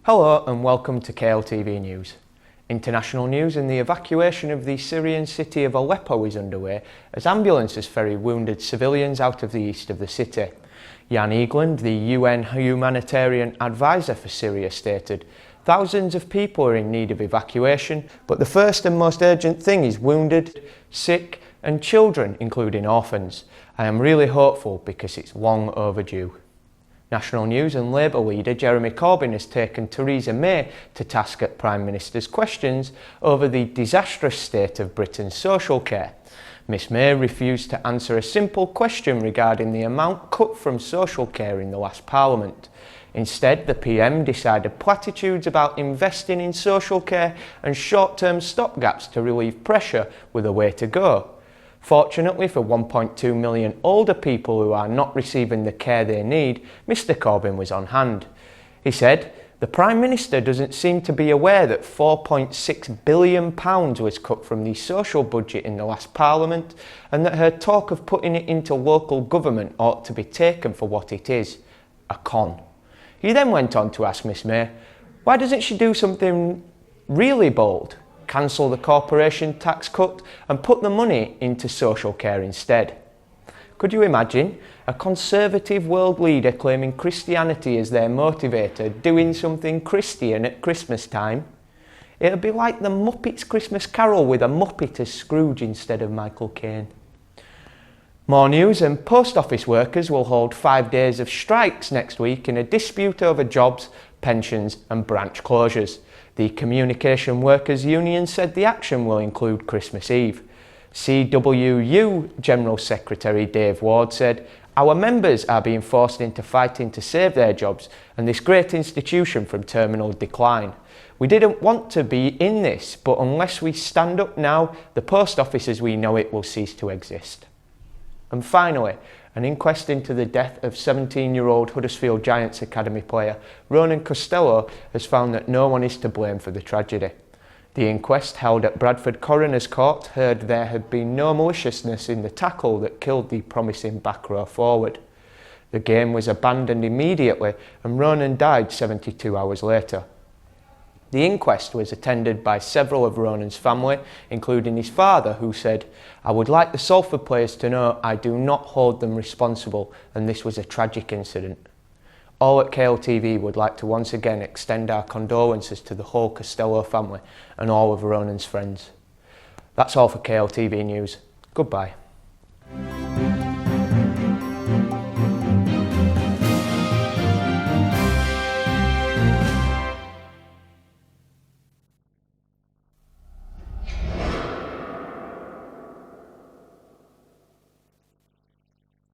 Hello and welcome to KLTV News. International news: and the evacuation of the Syrian city of Aleppo is underway as ambulances ferry wounded civilians out of the east of the city. Jan Egeland, the UN humanitarian advisor for Syria, stated, "Thousands of people are in need of evacuation, but the first and most urgent thing is wounded, sick and children, including orphans. I am really hopeful because it's long overdue." National news: and Labour leader Jeremy Corbyn has taken Theresa May to task at Prime Minister's questions over the disastrous state of Britain's social care. Miss May refused to answer a simple question regarding the amount cut from social care in the last Parliament. Instead, the PM decided platitudes about investing in social care and short-term stopgaps to relieve pressure were the way to go. Fortunately for 1.2 million older people who are not receiving the care they need, Mr Corbyn was on hand. He said, "The Prime Minister doesn't seem to be aware that £4.6 billion was cut from the social budget in the last Parliament, and that her talk of putting it into local government ought to be taken for what it is, a con." He then went on to ask Miss May, why doesn't she do something really bold? Cancel the corporation tax cut and put the money into social care instead. Could you imagine a conservative world leader claiming Christianity as their motivator doing something Christian at Christmas time? It would be like the Muppets Christmas Carol with a Muppet as Scrooge instead of Michael Caine. More news: and post office workers will hold 5 days of strikes next week in a dispute over jobs, pensions and branch closures. The Communication Workers Union said the action will include Christmas Eve. CWU General Secretary Dave Ward said, "Our members are being forced into fighting to save their jobs and this great institution from terminal decline. We didn't want to be in this, but unless we stand up now, the post office as we know it will cease to exist." And finally, an inquest into the death of 17-year-old Huddersfield Giants Academy player Ronan Costello has found that no one is to blame for the tragedy. The inquest, held at Bradford Coroner's Court, heard there had been no maliciousness in the tackle that killed the promising back row forward. The game was abandoned immediately and Ronan died 72 hours later. The inquest was attended by several of Ronan's family, including his father, who said, "I would like the Salford players to know I do not hold them responsible and this was a tragic incident." All at KLTV would like to once again extend our condolences to the whole Costello family and all of Ronan's friends. That's all for KLTV News. Goodbye.